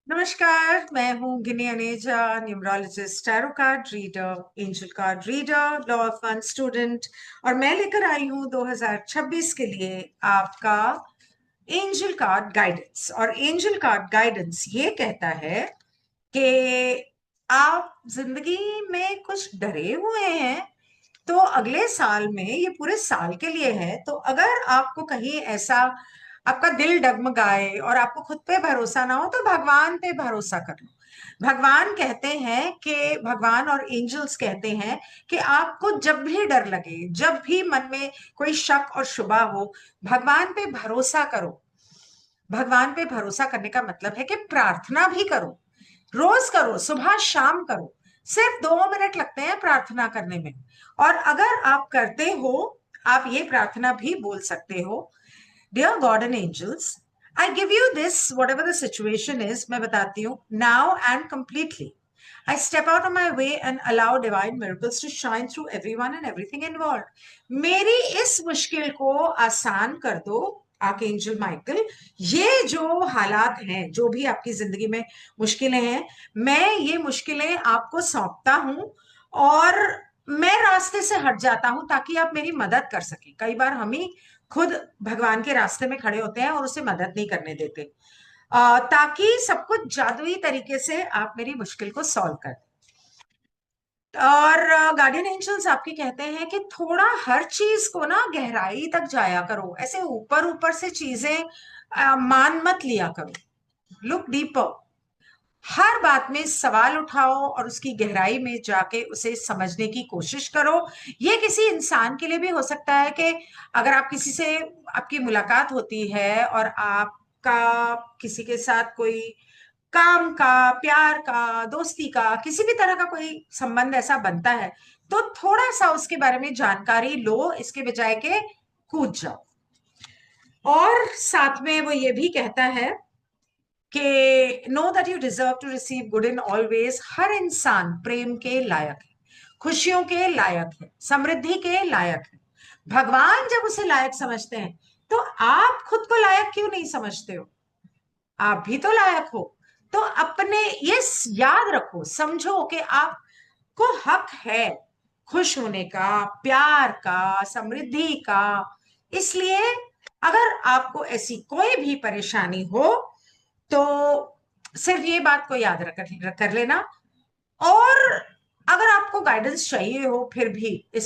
नमस्कार, मैं हूँ Ginni Aneja, numerologist, tarot card reader, angel card reader, law of one student. और मैं लेकर आई हूँ 2026 के लिए आपका एंजल कार्ड गाइडेंस। और एंजल कार्ड गाइडेंस ये कहता है कि आप जिंदगी में कुछ डरे हुए हैं, तो अगले साल में, ये पूरे साल के लिए है, तो अगर आपको कहीं ऐसा आपका दिल डगमगाए और आपको खुद पे भरोसा ना हो, तो भगवान पे भरोसा कर लो। भगवान कहते हैं कि भगवान और एंजल्स कहते हैं कि आपको जब भी डर लगे, जब भी मन में कोई शक और शुबा हो, भगवान पे भरोसा करो। भगवान पे भरोसा करने का मतलब है कि प्रार्थना भी करो, रोज करो, सुबह शाम करो। सिर्फ 2 मिनट लगते हैं प्रार्थना करने में। और अगर आप करते हो, आप ये प्रार्थना भी बोल सकते हो, dear god and angels, I give you this whatever the situation is. मैं बताती हूँ, now and completely I step out of my way and allow divine miracles to shine through everyone and everything involved. मेरी इस मुश्किल को आसान कर दो आर्कएंजल माइकल। ये जो हालात हैं, जो भी आपकी जिंदगी में मुश्किलें हैं, मैं ये मुश्किलें आपको सौंपता हूं और मैं रास्ते से हट जाता हूं ताकि आप मेरी मदद कर सकें। कई बार हम ही खुद भगवान के रास्ते में खड़े होते हैं और उसे मदद नहीं करने देते, ताकि सब कुछ जादुई तरीके से आप मेरी मुश्किल को सॉल्व कर दें। और गार्डियन एंजल्स आपके कहते हैं कि थोड़ा हर चीज को ना गहराई तक जाया करो, ऐसे ऊपर ऊपर से चीजें मान मत लिया करो। Look deeper. हर बात में सवाल उठाओ और उसकी गहराई में जाके उसे समझने की कोशिश करो। ये किसी इंसान के लिए भी हो सकता है कि अगर आप किसी से, आपकी मुलाकात होती है और आपका किसी के साथ कोई काम का, प्यार का, दोस्ती का, किसी भी तरह का कोई संबंध ऐसा बनता है, तो थोड़ा सा उसके बारे में जानकारी लो, इसके बजाय के कूद जाओ। और साथ में वो ये भी कहता है कि know that you deserve to receive good in always. हर इंसान प्रेम के लायक है, खुशियों के लायक है, समृद्धि के लायक है। भगवान जब उसे लायक समझते हैं, तो आप खुद को लायक क्यों नहीं समझते हो? आप भी तो लायक हो। तो अपने ये याद रखो, समझो कि आपको हक है खुश होने का, प्यार का, समृद्धि का। इसलिए अगर आपको ऐसी कोई भी परेशानी हो, तो सिर्फ ये बात को याद कर लेना। और अगर आपको गाइडेंस चाहिए हो फिर भी इस